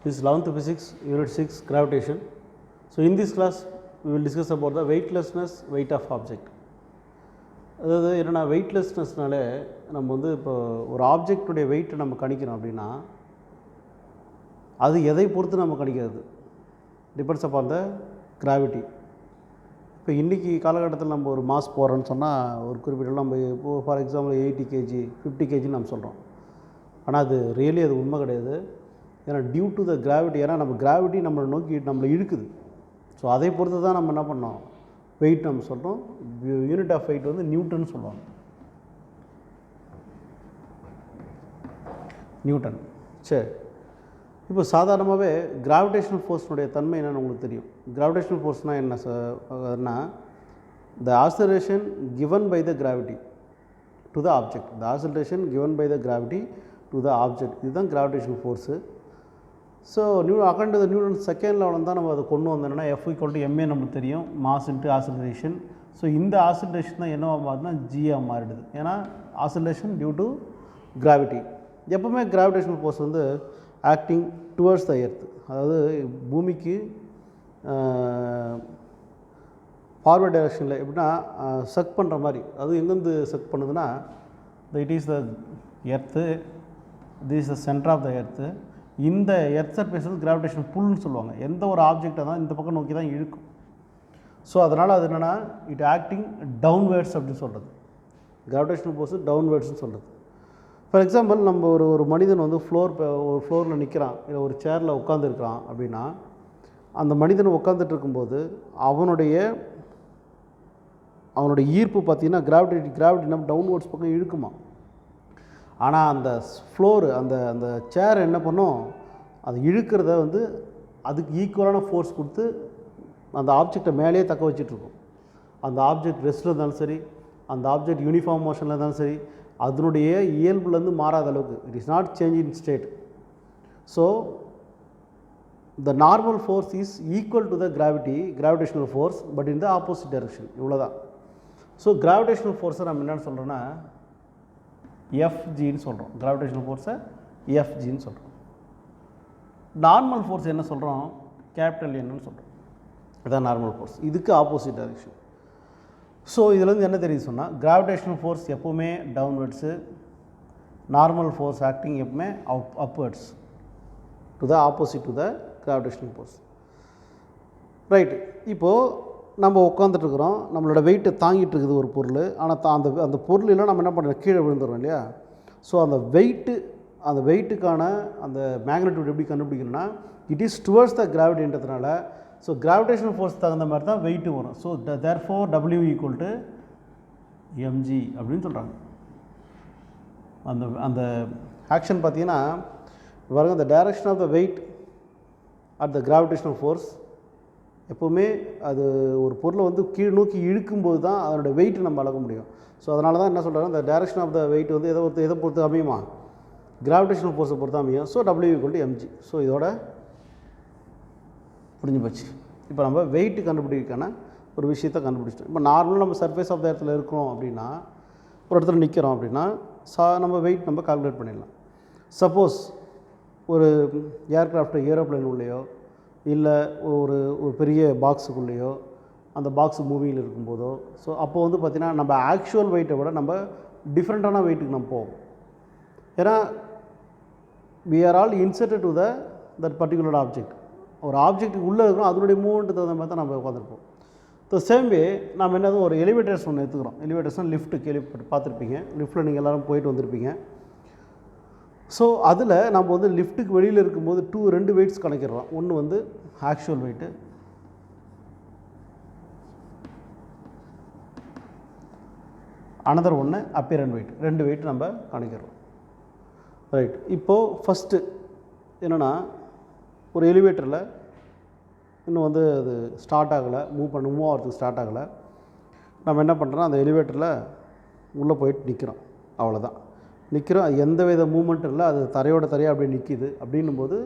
This is 11th Physics, Unit 6, Gravitation. So, in this class, we will discuss about the weightlessness, weight of object. அதாவது என்னென்னா வெயிட்லெஸ்னஸ்னால நம்ம வந்து இப்போ ஒரு ஆப்ஜெக்டுடைய வெயிட்டை நம்ம கணிக்கணும் அப்படின்னா அது எதை பொறுத்து நம்ம கணிக்கிறது டிபெண்ட்ஸ் அப்பான் த கிராவிட்டி. இப்போ இன்றைக்கி காலகட்டத்தில் நம்ம ஒரு மாஸ் போகிறோன்னு சொன்னால் ஒரு குறிப்பிட்ட நம்ம இப்போ ஃபார் எக்ஸாம்பிள் 80 kg 50 kgன்னு நம்ம சொல்கிறோம். ஆனால் அது ரியலி அது உண்மை கிடையாது. ஏன்னா டியூ டு த கிராவிட்டி, ஏன்னா நம்ம கிராவிட்டி நம்மளை நோக்கி நம்மளை இழுக்குது. ஸோ அதை பொறுத்து தான் நம்ம என்ன பண்ணோம் வெயிட் நம்ம சொல்கிறோம். யூனிட் ஆஃப் வெயிட் வந்து நியூட்டன் சொல்லுவாங்க. நியூட்டன். சரி, இப்போ சாதாரணமாகவே கிராவிடேஷனல் ஃபோர்ஸ்னுடைய தன்மை என்னென்னு உங்களுக்கு தெரியும். கிராவிடேஷனல் ஃபோர்ஸ்னால் என்ன the acceleration given by the gravity to the object. The acceleration given by the gravity to the object, இதுதான் gravitational force. So according to the Newton second லெவலில் தான் நம்ம அதை கொண்டு வந்தோம்னா F = ma நமக்கு தெரியும், மாஸ் இன்ட்டு ஆக்ஸலரேஷன். ஸோ இந்த ஆக்ஸலரேஷன் தான் என்னவா மாறுதுன்னா ஜியாக மாறிடுது. ஏன்னா ஆக்ஸலரேஷன் டியூ டு கிராவிட்டி. எப்போவுமே கிராவிடேஷனல் ஃபோர்ஸ் வந்து ஆக்டிங் டுவர்ட்ஸ் த எர்த், அதாவது பூமிக்கு ஃபார்வர்ட் டைரக்ஷனில் எப்படின்னா சக் பண்ணுற மாதிரி. அது எங்கேருந்து சக் பண்ணுதுன்னா it is the earth, this is the centre of the earth. இந்த எர்த் சர்ஃபேஸ் வந்து கிராவிடேஷன் புல்னு சொல்லுவாங்க. எந்த ஒரு ஆப்ஜெக்டை தான் இந்த பக்கம் நோக்கி தான் இழுக்கும். ஸோ அதனால் அது என்னென்னா இட் ஆக்டிங் டவுன்வேர்ட்ஸ் அப்படின்னு சொல்கிறது. கிராவிடேஷனல் ஃபோர்ஸு டவுன்வேர்ட்ஸ்னு சொல்கிறது. ஃபார் எக்ஸாம்பிள் நம்ம ஒரு மனிதன் வந்து ஒரு ஃப்ளோரில் நிற்கிறான், இல்லை ஒரு சேரில் உட்காந்துருக்கிறான் அப்படின்னா அந்த மனிதன் உட்காந்துட்டு இருக்கும்போது அவனுடைய ஈர்ப்பு பார்த்திங்கன்னா கிராவிட்டி நம்ம டவுன்வேர்ட்ஸ் பக்கம் இழுக்குமா. ஆனால் அந்த ஃப்ளோரு அந்த சேர் என்ன பண்ணும், அது இழுக்கிறத வந்து அதுக்கு ஈக்குவலான ஃபோர்ஸ் கொடுத்து அந்த ஆப்ஜெக்டை மேலேயே தக்க வச்சிட்ருக்கும். அந்த ஆப்ஜெக்ட் ரெஸ்ட்டில் இருந்தாலும் சரி, அந்த ஆப்ஜெக்ட் யூனிஃபார்ம் மோஷனில் இருந்தாலும் சரி, அதனுடைய இயல்புலேருந்து மாறாத அளவுக்கு it is not change in state. So the normal force is equal to the gravitational force but in the opposite direction. இவ்வளோதான். ஸோ கிராவிடேஷனல் ஃபோர்ஸை நம்ம என்னென்னு சொல்கிறோன்னா எஃப்ஜின்னு சொல்கிறோம். கிராவிடேஷனல் ஃபோர்ஸை எஃப்ஜின்னு சொல்கிறோம். நார்மல் ஃபோர்ஸ் என்ன சொல்கிறோம், கேபிட்டல் என்னன்னு சொல்கிறோம். இதுதான் நார்மல் ஃபோர்ஸ், இதுக்கு ஆப்போசிட் டைரக்ஷன். ஸோ இதுலேருந்து என்ன தெரியுது சொன்னால் கிராவிடேஷனல் ஃபோர்ஸ் எப்போவுமே டவுன்வர்ட்ஸு, நார்மல் ஃபோர்ஸ் ஆக்டிங் எப்பவுமே upwards to the opposite to the gravitational force. Right. இப்போது நம்ம உட்காந்துட்ருக்குறோம், நம்மளோட வெயிட்டை தாங்கிட்டு இருக்குது ஒரு பொருள். ஆனால் அந்த பொருள் இல்லை, நம்ம என்ன பண்ணுறோம் கீழே விழுந்துடுறோம் இல்லையா. ஸோ அந்த வெயிட்டுக்கான அந்த மேக்னிட்யூட் எப்படி கண்டுபிடிக்கணும்னா இட் இஸ் டுவர்ட்ஸ் த கிராவிட்டின்றதுனால ஸோ கிராவிடேஷனல் ஃபோர்ஸ் தகுந்த மாதிரி தான் வெயிட்டு வரும். ஸோ தேர்ஃபோர் W = mg அப்படின்னு சொல்கிறாங்க. அந்த ஆக்ஷன் பார்த்தீங்கன்னா பாருங்க, the direction of the weight at the gravitational force எப்போவுமே அது ஒரு பொருளை வந்து கீழ் நோக்கி இழுக்கும்போது தான் அதனுடைய வெயிட் நம்ம அளக்க முடியும். ஸோ அதனால தான் என்ன சொல்கிறாங்க, இந்த டைரக்ஷன் ஆஃப் த வெயிட் வந்து எதை பொறுத்து அமையுமா, கிராவிடேஷனல் ஃபோர்ஸை பொறுத்து அமையும். So W = mg. ஸோ இதோட முடிஞ்சு போச்சு. இப்போ நம்ம வெயிட்டு கண்டுபிடிக்கான ஒரு விஷயத்தை கண்டுபிடிச்சிட்டோம். இப்போ நார்மலாக நம்ம சர்ஃபேஸ் ஆஃப் த இடத்துல இருக்கிறோம் அப்படின்னா, ஒரு இடத்துல நிற்கிறோம் அப்படின்னா நம்ம வெயிட் நம்ம கால்குலேட் பண்ணிடலாம். சப்போஸ் ஒரு ஏரோப்ளேன் உள்ளேயோ இல்லை ஒரு பெரிய பாக்ஸுக்குள்ளேயோ அந்த பாக்ஸ் மூவிங்கில் இருக்கும்போதோ, ஸோ அப்போ வந்து பார்த்திங்கன்னா நம்ம ஆக்சுவல் வெயிட்டை விட நம்ம டிஃப்ரெண்ட்டான வெயிட்டுக்கு நம்ம போவோம். ஏன்னா we are all inserted to that particular object. ஒரு ஆப்ஜெக்ட்டுக்கு உள்ளே இருக்கிறோம், அதனுடைய மூவ்மெண்ட்டு தகுந்த மாதிரி தான் நம்ம உட்காந்துருப்போம். ஸோ சேம் வே நம்ம என்னது ஒரு எலிவேட்டர்ஸ் ஒன்று எடுத்துக்கிறோம். எலிவேட்டர்ஸ்னால் லிஃப்ட்டு பார்த்துருப்பீங்க, லிஃப்ட்டில் நீங்கள் எல்லோரும் போயிட்டு வந்திருப்பீங்க. ஸோ அதில் நம்ம வந்து லிஃப்ட்டுக்கு வெளியில் இருக்கும்போது 2 வெயிட்ஸ் கணக்கிடுறோம். ஒன்று வந்து ஆக்சுவல் வெயிட்டு, அனதர் ஒன்று அப்பியரண்ட் வெயிட். 2 வெயிட் நம்ம கணக்கிடுறோம். ரைட். இப்போது ஃபஸ்ட்டு என்னென்னா ஒரு எலிவேட்டரில் இன்னும் வந்து அது ஸ்டார்ட் ஆகலை, மூவ் ஆகிறதுக்கு ஸ்டார்ட் ஆகலை. நம்ம என்ன பண்ணுறோம், அந்த எலிவேட்டரில் உள்ளே போயிட்டு நிற்கிறோம். அவ்வளோதான், நிற்கிறோம். எந்த வித மூமெண்ட் இல்லை, அது தரையாக அப்படியே நிற்கிது. அப்படின்னும் போது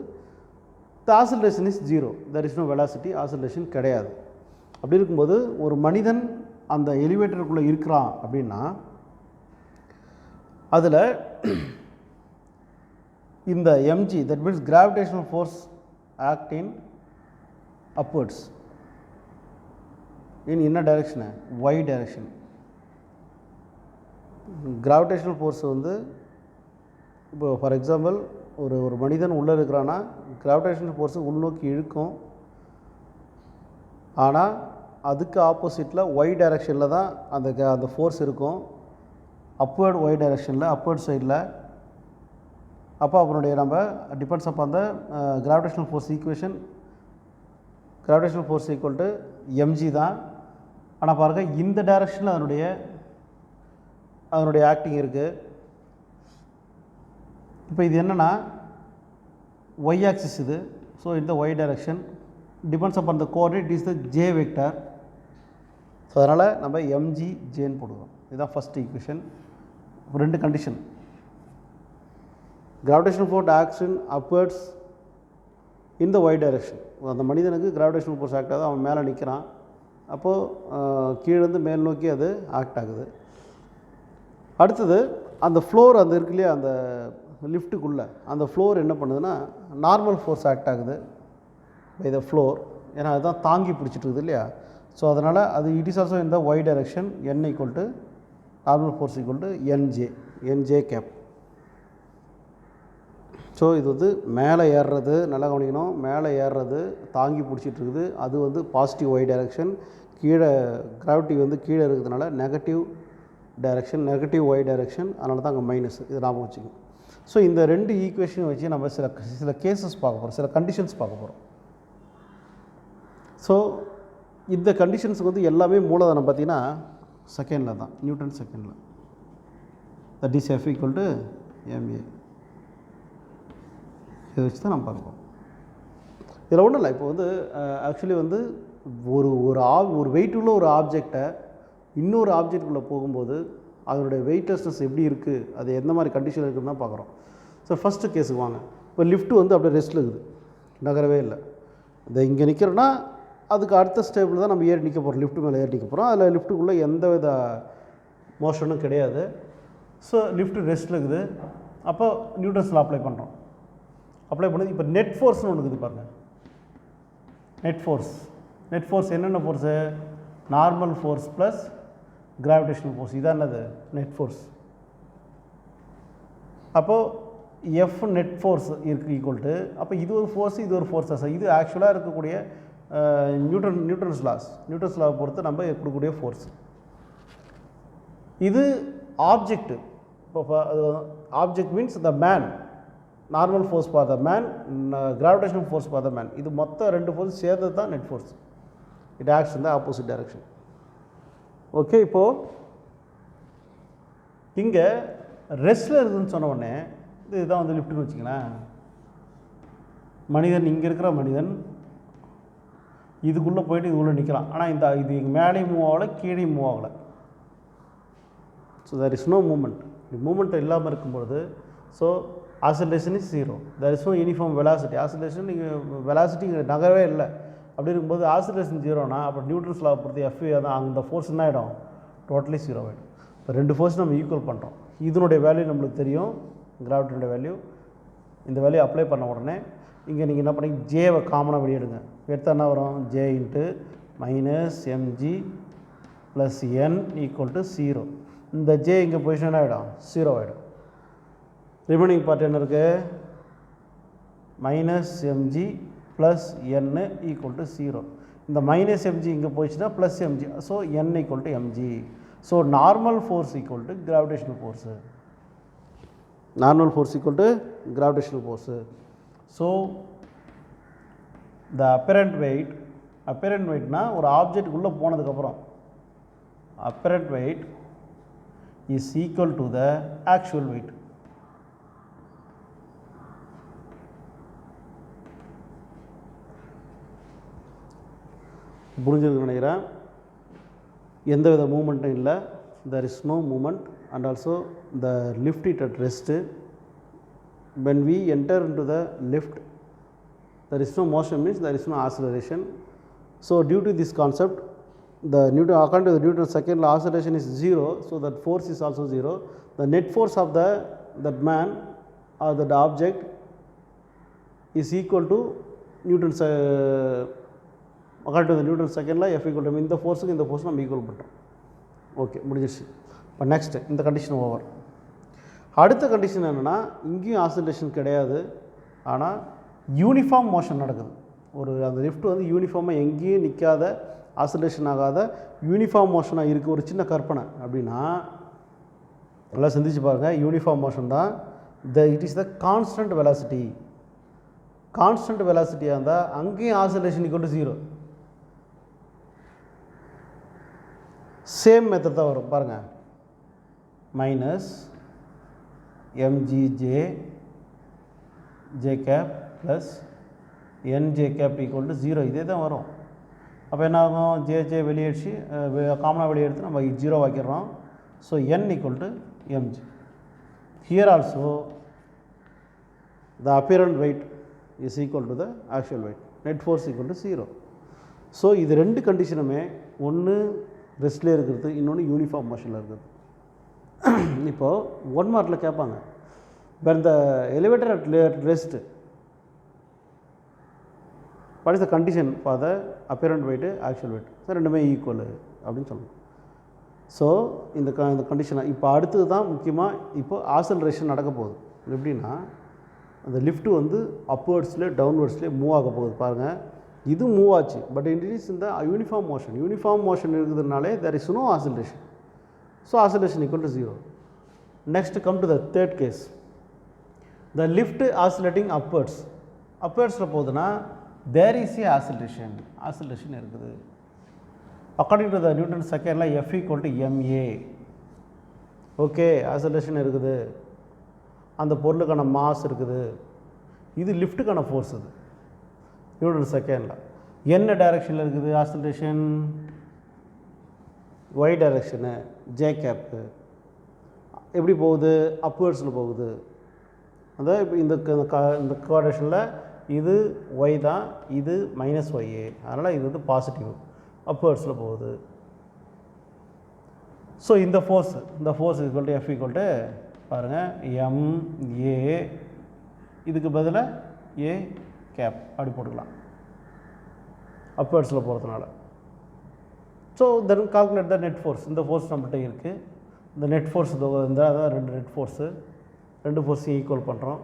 the acceleration is 0. There is no velocity, acceleration கிடையாது. அப்படி இருக்கும்போது ஒரு மனிதன் அந்த எலிவேட்டருக்குள்ளே இருக்கிறான் அப்படின்னா அதில் இந்த mg, that means gravitational force act in upwards in inner direction, y direction. Gravitational force வந்து இப்போ ஃபார் எக்ஸாம்பிள் ஒரு மனிதன் உள்ளே இருக்கிறான்னா கிராவிடேஷனல் ஃபோர்ஸு உள்நோக்கி இழுக்கும். ஆனால் அதுக்கு ஆப்போசிட்டில் ஒய் டைரெக்ஷனில் தான் அந்த ஃபோர்ஸ் இருக்கும், அப்வேர்டு ஒய் டைரெக்ஷனில், அப்வேர்ட் சைடில். அப்போ அவனுடைய நம்ம depends upon the gravitational force equation, gravitational force equal to MG தான். ஆனால் பாருங்கள் இந்த டைரெக்ஷனில் அதனுடைய ஆக்டிங் இருக்குது. இப்போ இது என்னென்னா ஒய் ஆக்சிஸ் இது. ஸோ இந்த Y direction depends upon the coordinate is the J vector. So அதனால் நம்ம எம்ஜி ஜேன்னு போடுவோம். இதுதான் ஃபஸ்ட் ஈக்குவேஷன். ரெண்டு condition, gravitational force action upwards in the Y direction. அந்த மனிதனுக்கு கிராவிடேஷனல் ஃபோர்ஸ் ஆக்ட் ஆகுது, அவன் மேலே நிற்கிறான். அப்போது கீழேருந்து மேல் நோக்கி அது ஆக்ட் ஆகுது. அடுத்தது அந்த ஃப்ளோர் அந்த இருக்கு இல்லையா, அந்த லிஃப்ட்டுக்குள்ளே அந்த ஃப்ளோர் என்ன பண்ணுதுன்னா நார்மல் ஃபோர்ஸ் ஆக்ட் ஆகுது பை த ஃப்ளோர். ஏன்னா அதுதான் தாங்கி பிடிச்சிட்டு இருக்குது இல்லையா. ஸோ அதனால் அது it is also in the Y direction, N equal to normal force equal to N J cap. So இது வந்து மேலே ஏறுறது, நல்லா கவனிக்கணும், மேலே ஏறுறது தாங்கி பிடிச்சிட்டு இருக்குது. அது வந்து பாசிட்டிவ் ஒய் டைரெக்ஷன். கீழே கிராவிட்டி வந்து கீழே இருக்கிறதுனால negative direction, negative Y direction. அதனால தான் அங்கே மைனஸ். இது ஞாபகம் வச்சுக்கணும். ஸோ இந்த ரெண்டு ஈக்குவேஷன் வச்சு நம்ம சில கேசஸ் பார்க்க போகிறோம், சில கண்டிஷன்ஸ் பார்க்க போகிறோம். ஸோ இந்த கண்டிஷன்ஸுக்கு வந்து எல்லாமே மூலதனம் பார்த்திங்கன்னா செகண்டில் தான், நியூட்டன் செகண்டில். That is F equal to MA. இதை வச்சு தான் நம்ம பார்ப்போம். இதில் ஒன்றும் இல்லை. இப்போ வந்து ஆக்சுவலி வந்து ஒரு வெயிட் உள்ள ஒரு ஆப்ஜெக்டை இன்னொரு ஆப்ஜெக்டுக்குள்ளே போகும்போது அதனுடைய வெயிட்லெஸ்னஸ் எப்படி இருக்குது, அது எந்த மாதிரி கண்டிஷன் இருக்குதுன்னு தான் பார்க்குறோம். ஸோ ஃபஸ்ட்டு கேஸுக்கு வாங்க. இப்போ லிஃப்ட்டு வந்து அப்படியே ரெஸ்ட்டில் இருக்குது, நகரவே இல்லை. இந்த இங்கே நிற்கிறோன்னா அதுக்கு அடுத்த ஸ்டேபிள் தான் நம்ம ஏறி நிற்க போகிறோம், லிஃப்ட்டு மேலே ஏறி நிற்க போகிறோம். அதில் லிஃப்ட்டுக்குள்ளே எந்த வித மோஷனும் கிடையாது. ஸோ லிஃப்ட்டு ரெஸ்ட்டில் இருக்குது. அப்போ நியூட்டன்ஸில் அப்ளை பண்ணுறோம். அப்ளை பண்ணது இப்போ நெட் ஃபோர்ஸ்னு ஒன்று இருக்குது பாருங்கள். நெட் ஃபோர்ஸ் என்னென்ன force? Normal force plus gravitational force. இதான் என்னது? Net force. அப்போது எஃப் நெட் ஃபோர்ஸ் இருக்குது ஈக்குவல் டு, அப்போ இது ஒரு ஃபோர்ஸ், இது ஒரு ஃபோர்ஸ் தான் சார். இது ஆக்சுவலாக இருக்கக்கூடிய நியூட்டன்ஸ் லாவை பொறுத்து நம்ம கொடுக்கக்கூடிய ஃபோர்ஸ். இது ஆப்ஜெக்ட். இப்போ object means the man, normal force for the man, gravitational force for the man. இது மொத்தம் ரெண்டு ஃபோர்ஸ் சேர்ந்தது தான் net force. It acts in the opposite direction. Okay, இப்போது இங்கே ரெஸ்ட்டில் இருக்குதுன்னு சொன்ன உடனே இதுதான் வந்து லிஃப்ட்டுன்னு வச்சுங்களேன். மனிதன் இங்கே இருக்கிற மனிதன் இதுக்குள்ளே போயிட்டு இதுக்குள்ளே நிற்கிறான். ஆனால் இது மேலே மூவ் ஆகலை, கீழே மூவ் ஆகலை. So there is no moment. இந்த மூமெண்ட் இல்லாமல் இருக்கும்பொழுது so oscillation is zero. There is no uniform velocity. Oscillation நீங்கள் வெலாசிட்டி இங்கே நகரவே இல்லை. அப்படி இருக்கும்போது ஆசிலேஷன் ஜீரோனா அப்போ நியூட்டன்ஸ் லா பொறுத்து எஃப் தான் அந்த ஃபோர்ஸ் என்ன ஆகிடும்? டோட்டலி ஜீரோ ஆகிடும். இப்போ ரெண்டு ஃபோர்ஸ் நம்ம ஈக்குவல் பண்ணுறோம். இதனுடைய வேல்யூ நம்மளுக்கு தெரியும், கிராவிட்டியோட வேல்யூ. இந்த வேல்யூ அப்ளை பண்ண உடனே இங்கே நீங்கள் என்ன பண்ணி ஜேவை காமனாக வெளியிடுங்க. எடுத்தால் என்ன வரும்? J into minus MG plus N equal to zero. இந்த ஜே இங்கே பொசிஷன் என்ன ஆகிடும்? ஜீரோ ஆகிடும். ரிமைனிங் பார்ட் என்ன இருக்குது? Minus MG plus N equal to zero. இந்த மைனஸ் எம்ஜி இங்கே போயிடுச்சுன்னா plus MG. So N equal to MG. So normal force equal to gravitational force. Normal force equal to gravitational force. So the apparent வெயிட்னா ஒரு ஆப்ஜெக்டுக்குள்ளே போனதுக்கப்புறம் apparent weight is equal to the actual weight. புரிஞ்சுன்னு நினைக்கிறேன். எந்த வித மூமெண்ட்டும் இல்லை. there is no movement and also the lift it at rest. When we enter into the lift there is no motion, means there is no acceleration. So due to this concept, the Newton, according to the Newton's second law, acceleration is zero, so that force is also zero. The net force of that man or that object is equal to Newton's according to the Newton செகண்டில் F equal to இந்த ஃபோர்ஸுக்கு இந்த force நம்ம equal பண்ணுறோம். Okay, முடிஞ்சிருச்சு. இப்போ next இந்த condition over. அடுத்த condition என்னென்னா, இங்கேயும் ஆசிலேஷன் கிடையாது, ஆனால் யூனிஃபார்ம் மோஷன் நடக்குது. ஒரு அந்த லிஃப்ட் வந்து யூனிஃபார்மாக எங்கேயும் நிற்காத, ஆசிலேஷன் ஆகாத யூனிஃபார்ம் மோஷனாக இருக்குது. ஒரு சின்ன கற்பனை அப்படின்னா நல்லா சிந்திச்சு பாருங்கள். யூனிஃபார்ம் மோஷன் தான் it is the constant velocity. Constant வெலாசிட்டியாக இருந்தால் அங்கேயும் oscillation equal to 0. Same method தான் வரும் பாருங்கள். Minus mgj j cap plus nj cap equal to 0. இதே தான் வரும். அப்போ என்ன ஆகும்? jj வெளியேடுச்சு, காமனாக வெளியே எடுத்து நம்ம 0 வைக்கிறோம். So n equal to mg. Here also the apparent weight is equal to the actual weight. Net force equal to 0. So இது ரெண்டு கண்டிஷனுமே, ஒன்று ரெஸ்ட்லேயே இருக்கிறது, இன்னொன்று யூனிஃபார்ம் மோஷனில் இருக்கிறது. இப்போது 1 மார்க்கில் கேட்பாங்க, when the elevator at rest, what is the condition for the apparent weight, actual weight? So ரெண்டுமே ஈக்குவல் அப்படின்னு சொல்லணும். ஸோ இந்த கண்டிஷனை இப்போ அடுத்தது தான் முக்கியமாக. இப்போ ஆசலரேஷன் நடக்க போகுது. எப்படின்னா, அந்த லிஃப்ட்டு வந்து அப்வர்ட்ஸ்லேயே டவுன்வர்ட்ஸ்லேயே மூவ் ஆக போகுது பாருங்கள். இது மூவ் ஆச்சு, பட் இட் இஸ் இந்த யூனிஃபார்ம் மோஷன். யூனிஃபார்ம் மோஷன் இருக்கிறதுனாலே there is no oscillation. So oscillation equal to 0. Next come to the third case. The lift oscillating upwards. Upwardsல போகுதுன்னா there is a oscillation. Oscillation இருக்குது. According to the Newton second law, F equal to ma. Okay, ஆசோலேஷன் இருக்குது, அந்த பொருளுக்கான mass இருக்குது. இது லிஃப்ட்டுக்கான force. இது Newton செகண்டில் என்ன டைரெக்ஷனில் இருக்குது oscillation? Y direction, J cap. எப்படி போகுது? அப்வர்ட்ஸில் போகுது. அந்த இந்த கோஆர்டினேஷனில் இது ஒய் தான், இது மைனஸ் ஒய்ஏ. அதனால் இது வந்து பாசிட்டிவ், அப்வர்ட்ஸில் போகுது. ஸோ இந்த force equal to F equal to பாருங்கள் எம்ஏ, இதுக்கு பதிலாக ஏ கேப் அப்படி போட்டுக்கலாம் அப்வர்ட்ஸில் போகிறதுனால. ஸோ தென் கால்குலேட் த நெட் ஃபோர்ஸ். இந்த ஃபோர்ஸ் நம்மகிட்ட இருக்குது. இந்த நெட் ஃபோர்ஸ் இந்த அதான் ரெண்டு நெட் ஃபோர்ஸு, ரெண்டு ஃபோர்ஸையும் ஈக்குவல் பண்ணுறோம்.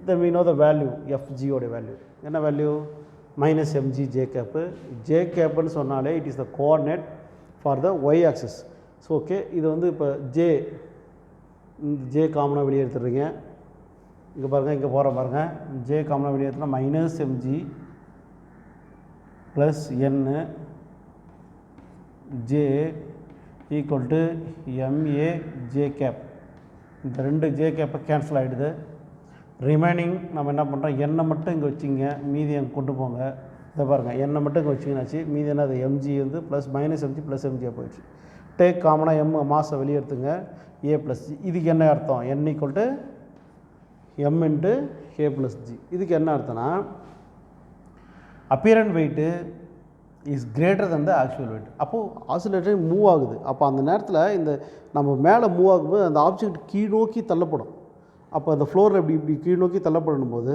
Then we know the value, எஃப்ஜியோடைய வேல்யூ என்ன value? Minus m g j cap. J கேப்புன்னு சொன்னாலே it is the coordinate for the y axis. So okay, இது வந்து இப்போ ஜே காமனாக வெளியே எடுத்துடுறீங்க. இங்கே பாருங்கள், இங்கே போகிற பாருங்கள், ஜே காமனாக வெளியே எடுத்துனா minus MG plus n j equal to m a j cap. இந்த ரெண்டு ஜே கேப்பை கேன்சல் ஆகிடுது. ரிமைனிங் நம்ம என்ன பண்ணுறோம், எண்ணெய் மட்டும் இங்கே வச்சிங்க, மீதி அங்கே கொண்டு போங்க. இதை பாருங்கள், எண்ணெய் மட்டும் இங்கே வச்சிங்கன்னாச்சு, மீதி என்ன அது எம்ஜி வந்து ப்ளஸ் மைனஸ் எம்ஜி ப்ளஸ் எம்ஜியாக போயிடுச்சு. டேக் காமனாக எம் மாசை வெளியே எடுத்துங்க, ஏ ப்ளஸ் ஜி. இதுக்கு என்ன அர்த்தம்? N equal to m into a plus g. இதுக்கு என்ன அர்த்தம்னா, apparent weight is greater than the actual weight. அப்போது ஆசிலேட்டர் மூவ் ஆகுது. அப்போ அந்த நேரத்தில் இந்த நம்ம மேலே மூவ் ஆகும்போது அந்த ஆப்ஜெக்ட் கீழ் நோக்கி தள்ளப்படும். அப்போ அந்த ஃப்ளோரில் இப்படி கீழ் நோக்கி தள்ளப்படும் போது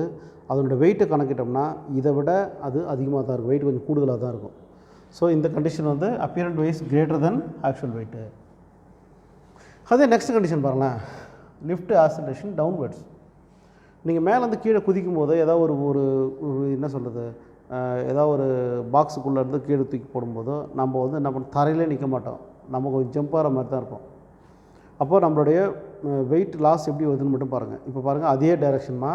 அதனோட வெயிட்டை கணக்கிட்டோம்னா இதை விட அது அதிகமாக தான் இருக்கும், வெயிட் கொஞ்சம் கூடுதலாக தான் இருக்கும். ஸோ இந்த கண்டிஷன் வந்து apparent weight is greater then actual weight. அதே நெக்ஸ்ட் கண்டிஷன் பாருங்களேன், லிஃப்ட் ஆசிலேஷன் டவுன்வர்ட்ஸ். நீங்கள் மேலேருந்து கீழே குதிக்கும் போது ஏதாவது ஒரு என்ன சொல்கிறது, ஏதாவது ஒரு பாக்ஸுக்குள்ளேருந்து கீழே தூக்கி போடும்போதோ நம்ம வந்து என்ன பண்ண தரையிலே நிற்க மாட்டோம், நம்ம கொஞ்சம் ஜம்ப் ஆகிற மாதிரி தான் இருப்போம். அப்போது நம்மளுடைய வெயிட் லாஸ் எப்படி வருதுன்னு மட்டும் பாருங்கள். இப்போ பாருங்கள், அதே டைரெக்ஷன்னா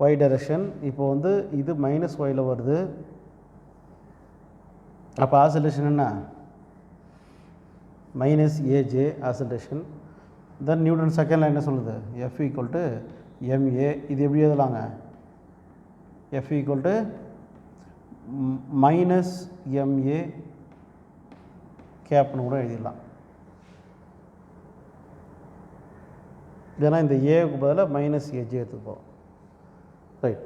ஒய் டைரெக்ஷன். இப்போ வந்து இது மைனஸ் ஒயில் வருது. அப்போ ஆசிலேஷன் என்ன? Minus a j oscillation. Then Newton செகண்டில் என்ன சொல்லுது? F equal to m a. இது எப்படி எழுதலாங்க? F equal to minus m a கேப்னு கூட எழுதிடலாம். ஏன்னா இந்த ஏவுக்கு பதிலாக மைனஸ் ஏஜே எடுத்துப்போம். ரைட்.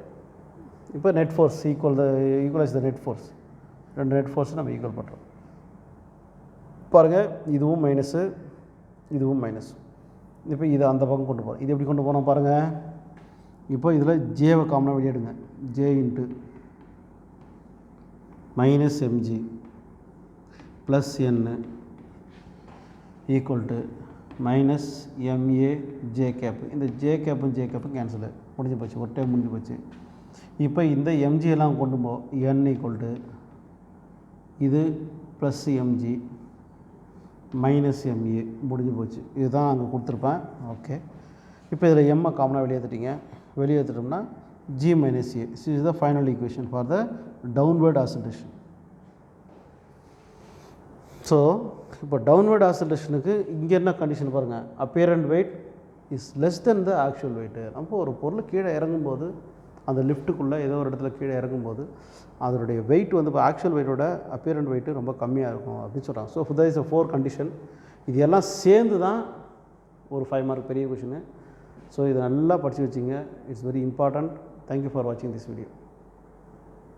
இப்போ net force equalise the net force. ரெண்டு நெட் ஃபோர்ஸ் நம்ம ஈக்குவல் பண்ணுறோம். பாருங்கள், இதுவும் மைனஸு, இதுவும் மைனஸ். இப்போ இதை அந்த பக்கம் கொண்டு போகிறோம். இது எப்படி கொண்டு போகிறோம் பாருங்கள். இப்போ இதில் ஜேவை காமனாக வெளியிடுங்க. J into minus MG plus N equal to minus m a j cap. இந்த ஜே கேப்பும் கேன்சலு முடிஞ்சு போச்சு, ஒரு டைம் முடிஞ்சு போச்சு. இப்போ இந்த எம்ஜி எல்லாம் கொண்டு போ என் ஈக்குவல் டு இது ப்ளஸ் எம்ஜி மைனஸ் எம்ஏ முடிஞ்சு போச்சு. இதுதான் அங்கே கொடுத்துருப்பேன். ஓகே, இப்போ இதில் எம்மை காமனாக வெளியேற்றிட்டீங்க. வெளியேற்றிட்டோம்னா g minus a. This is the final equation for the downward oscillation. So இப்போ டவுன்வர்ட் ஆசிலேஷனுக்கு இங்கே என்ன கண்டிஷன் பாருங்கள், apparent weight is less then the actual weight. நம்ம ஒரு பொருள் கீழே இறங்கும்போது அந்த லிஃப்ட்டுக்குள்ளே ஏதோ ஒரு இடத்துல கீழே இறங்கும்போது அதனுடைய வெயிட் வந்து இப்போ ஆக்சுவல் வெயிட்டோட அப்பியரண்ட் வெயிட்டு ரொம்ப கம்மியாக இருக்கும் அப்படின்னு சொல்கிறாங்க. So that is a 4 condition. இது எல்லாம் சேர்ந்து தான் ஒரு 5 மார்க் பெரிய கொஷினு. ஸோ இதை நல்லா படித்து வச்சிங்க. It's very important. Thank you for வாட்சிங் திஸ் வீடியோ.